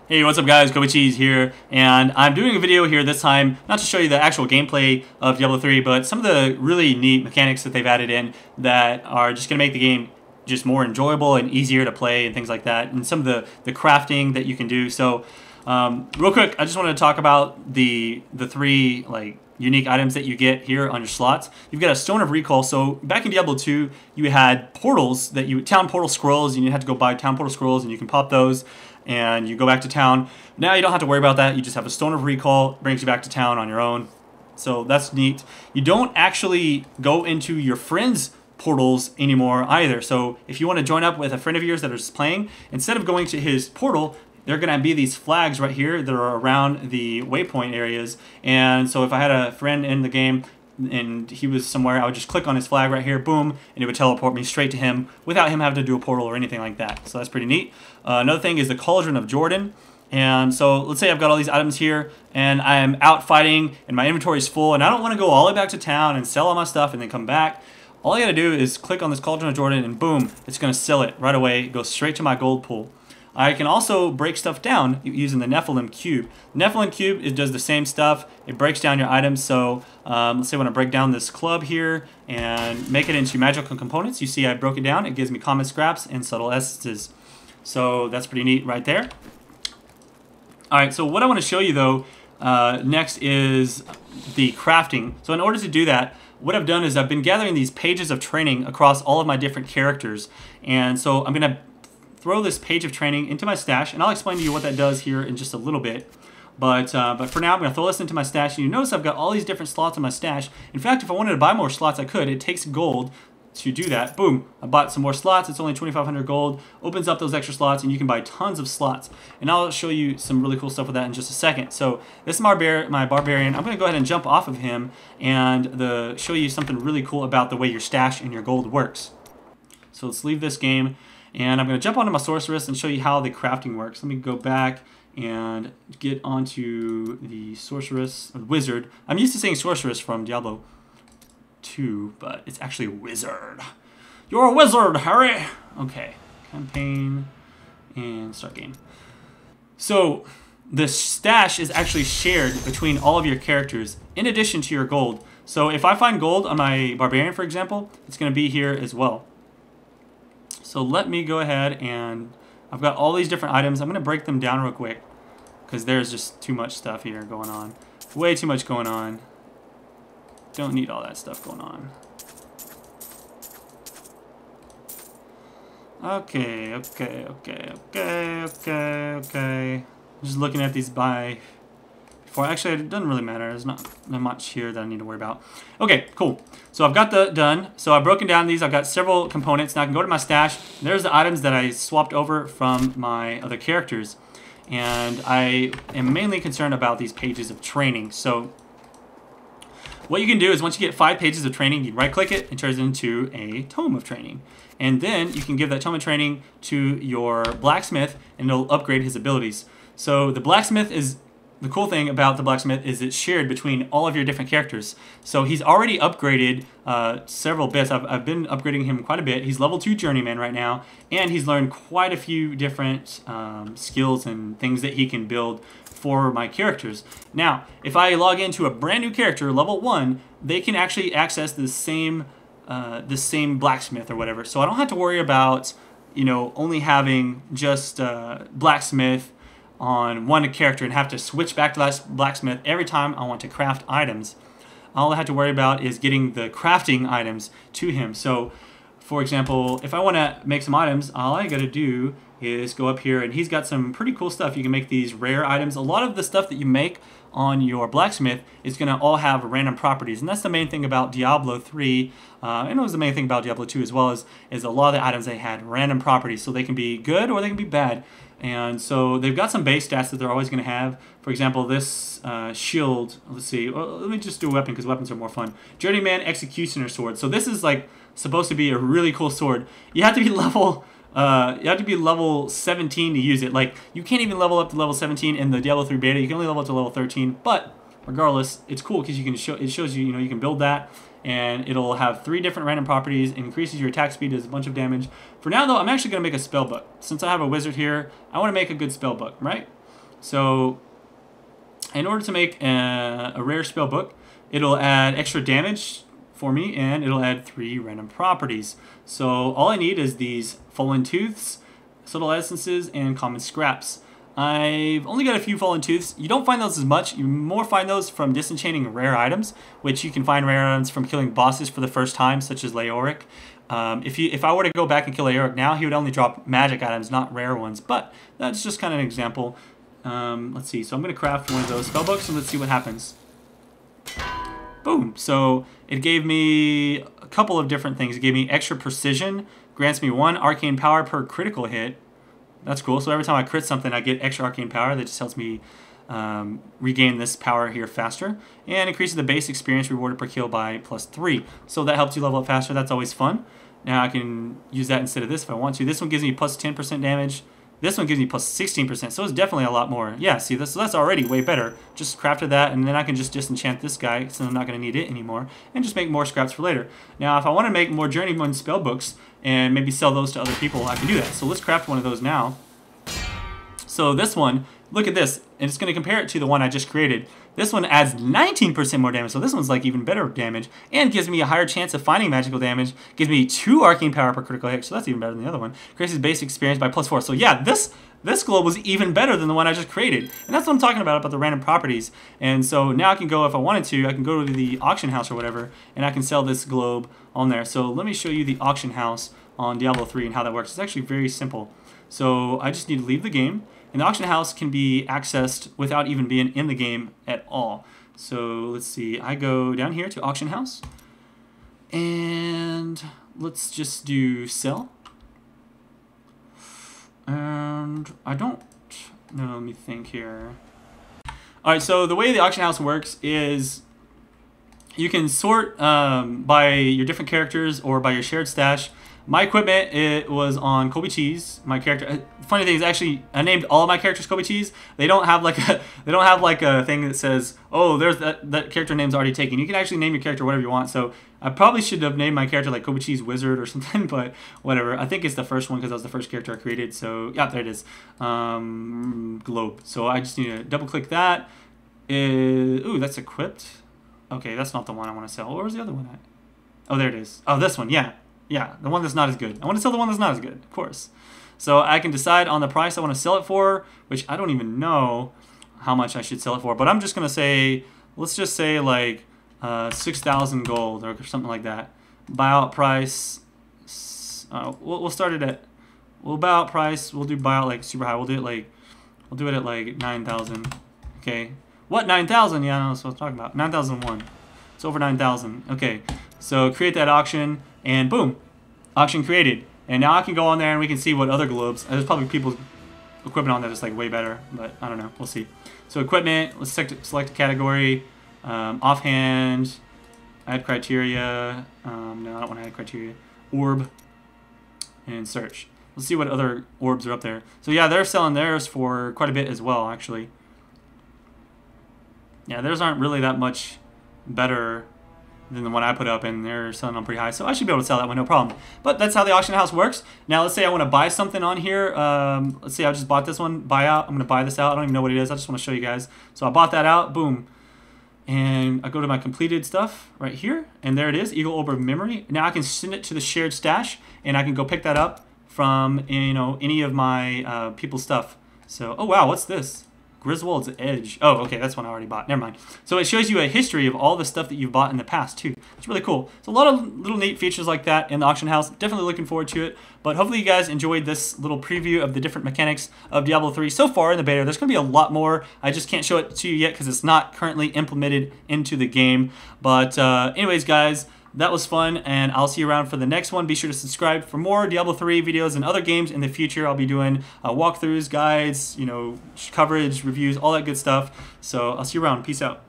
Hey, what's up guys, Kobe Cheese here, and I'm doing a video here this time, not to show you the actual gameplay of Diablo 3, but some of the really neat mechanics that they've added in that are just going to make the game just more enjoyable and easier to play and things like that, and some of the crafting that you can do. So, real quick, I just wanted to talk about the three unique items that you get here on your slots. You've got a Stone of Recall. So back in Diablo 2, you had portals town portal scrolls, and you had to go buy town portal scrolls, and you can pop those, and you go back to town. Now you don't have to worry about that. You just have a Stone of Recall, brings you back to town on your own. So that's neat. You don't actually go into your friends' portals anymore either. So if you want to join up with a friend of yours that is playing, instead of going to his portal, there are going to be these flags right here that are around the waypoint areas. And so if I had a friend in the game and he was somewhere, I would just click on his flag right here, boom, and it would teleport me straight to him without him having to do a portal or anything like that. So that's pretty neat. Another thing is the Cauldron of Jordan. And so let's say I've got all these items here and I am out fighting and my inventory is full and I don't want to go all the way back to town and sell all my stuff and then come back. All I got to do is click on this Cauldron of Jordan and boom, it's going to sell it right away. It goes straight to my gold pool. I can also break stuff down using the Nephilim Cube. Nephilim Cube, it does the same stuff. It breaks down your items. So let's say I want to break down this club here and make it into magical components. You see I broke it down. It gives me common scraps and subtle essences. So that's pretty neat right there. All right, so what I want to show you though next is the crafting. So in order to do that, what I've done is I've been gathering these pages of training across all of my different characters. And so I'm going to throw this page of training into my stash, and I'll explain to you what that does here in just a little bit. But for now, I'm going to throw this into my stash, and you notice I've got all these different slots in my stash. In fact, if I wanted to buy more slots, I could. It takes gold to do that. Boom, I bought some more slots. It's only 2,500 gold. Opens up those extra slots, and you can buy tons of slots. And I'll show you some really cool stuff with that in just a second. So this is my barbarian. I'm going to go ahead and jump off of him and show you something really cool about the way your stash and your gold works. So let's leave this game. And I'm going to jump onto my sorceress and show you how the crafting works. Let me go back and get onto the sorceress, or wizard. I'm used to saying sorceress from Diablo 2, but it's actually wizard. You're a wizard, Harry! Okay, campaign and start game. So the stash is actually shared between all of your characters in addition to your gold. So if I find gold on my barbarian, for example, it's going to be here as well. So let me go ahead and I've got all these different items. I'm going to break them down real quick because there's just too much stuff here going on. Way too much going on. Don't need all that stuff going on. Okay. Just looking at these actually, it doesn't really matter. There's not much here that I need to worry about. Okay, cool. So I've got done. So I've broken down these. I've got several components. Now I can go to my stash. There's the items that I swapped over from my other characters. And I am mainly concerned about these pages of training. So what you can do is once you get 5 pages of training, you right-click it, it turns into a tome of training. And then you can give that tome of training to your blacksmith, and it'll upgrade his abilities. So the blacksmith is... The cool thing about the blacksmith is it's shared between all of your different characters. So he's already upgraded several bits. I've been upgrading him quite a bit. He's level 2 journeyman right now, and he's learned quite a few different skills and things that he can build for my characters. Now, if I log into a brand new character, level 1, they can actually access the same blacksmith or whatever. So I don't have to worry about, only having just blacksmith on one character and have to switch back to that blacksmith every time I want to craft items. All I have to worry about is getting the crafting items to him. So, for example, if I want to make some items, all I got to do is go up here, and he's got some pretty cool stuff. You can make these rare items. A lot of the stuff that you make on your blacksmith is going to all have random properties, and that's the main thing about Diablo 3. And it was the main thing about Diablo 2 as well, is a lot of the items they had random properties, so they can be good or they can be bad. And so they've got some base stats that they're always going to have. For example, this shield, let's see, let me just do a weapon because weapons are more fun. Journeyman Executioner Sword. So this is supposed to be a really cool sword. You have to be level 17 to use it. You can't even level up to level 17 in the Diablo 3 beta. You can only level up to level 13, but regardless, it's cool because it shows you, you can build that, and it'll have 3 different random properties. It increases your attack speed, does a bunch of damage. For now, though, I'm actually going to make a spell book. Since I have a wizard here, I want to make a good spell book, right? So in order to make a rare spell book, it'll add extra damage for me, and it'll add 3 random properties. So all I need is these Fallen Tooths, Subtle Essences, and Common Scraps. I've only got a few Fallen Tooths. You don't find those as much. You more find those from disenchanting rare items, which you can find rare items from killing bosses for the first time, such as Leoric. If I were to go back and kill Leoric now, he would only drop magic items, not rare ones. But that's just kind of an example. Let's see. So I'm going to craft one of those spellbooks, and let's see what happens. Boom. So it gave me a couple of different things. It gave me extra precision, grants me 1 arcane power per critical hit. That's cool. So every time I crit something, I get extra arcane power. That just helps me regain this power here faster. And increases the base experience rewarded per kill by +3. So that helps you level up faster. That's always fun. Now I can use that instead of this if I want to. This one gives me +10% damage. This one gives me +16%, so it's definitely a lot more. Yeah, see, so that's already way better. Just crafted that, and then I can just disenchant this guy, so I'm not going to need it anymore, and just make more scraps for later. Now, if I want to make more Journeyman spellbooks and maybe sell those to other people, I can do that. So let's craft one of those now. So this one, look at this, and it's going to compare it to the one I just created. This one adds 19% more damage, so this one's like even better damage, and gives me a higher chance of finding magical damage, gives me 2 arcane power per critical hit, so that's even better than the other one. Increases base experience by +4. So yeah, this globe was even better than the one I just created, and that's what I'm talking about the random properties. And so now I can go, if I wanted to, I can go to the auction house or whatever, and I can sell this globe on there. So let me show you the auction house on Diablo 3 and how that works. It's actually very simple. So I just need to leave the game. And the auction house can be accessed without even being in the game at all. So let's see, I go down here to auction house, and let's just do sell. And I don't know, let me think here. All right, so the way the auction house works is you can sort by your different characters or by your shared stash. My equipment, it was on Kobe Cheese. My character. Funny thing is, actually, I named all of my characters Kobe Cheese. They don't have like a thing that says, oh, there's that character name's already taken. You can actually name your character whatever you want. So I probably should have named my character like Kobe Cheese Wizard or something, but whatever. I think it's the first one because that was the first character I created. So yeah, there it is. Globe. So I just need to double click that. Ooh, that's equipped. Okay, that's not the one I want to sell. Where's the other one at? Oh, there it is. Oh, this one. Yeah. Yeah, the one that's not as good. I want to sell the one that's not as good, of course. So I can decide on the price I want to sell it for, which I don't even know how much I should sell it for. But I'm just going to say, let's just say like 6,000 gold or something like that. Buyout price, we'll start it at, buyout price, we'll do buyout like super high. We'll do it at like 9,000. Okay. What, 9,000? Yeah, I know that's what I'm talking about. 9,001. It's over 9,000. Okay. So create that auction. And boom, auction created. And now I can go on there and we can see what other globes. There's probably people's equipment on there that's like way better, but I don't know. We'll see. So equipment, let's select a category. Offhand, add criteria. No, I don't want to add criteria. Orb, and search. Let's see what other orbs are up there. So yeah, they're selling theirs for quite a bit as well, actually. Yeah, theirs aren't really that much better than the one I put up, and they're selling them pretty high, so I should be able to sell that one, no problem. But that's how the auction house works. Now let's say I want to buy something on here. Let's say I just bought this one, buy out. I'm going to buy this out. I don't even know what it is. I just want to show you guys. So I bought that out, boom. And I go to my completed stuff right here, and there it is, Eagle Orb of Memory. Now I can send it to the shared stash, and I can go pick that up from, you know, any of my people's stuff. So, oh wow, what's this? Griswold's Edge. Oh, okay, that's one I already bought. Never mind. So it shows you a history of all the stuff that you've bought in the past, too. It's really cool. It's a lot of little neat features like that in the auction house. Definitely looking forward to it. But hopefully you guys enjoyed this little preview of the different mechanics of Diablo 3 so far in the beta. There's going to be a lot more. I just can't show it to you yet because it's not currently implemented into the game. But anyways, guys, that was fun, and I'll see you around for the next one. Be sure to subscribe for more Diablo 3 videos and other games in the future. I'll be doing walkthroughs, guides, you know, coverage, reviews, all that good stuff. So I'll see you around. Peace out.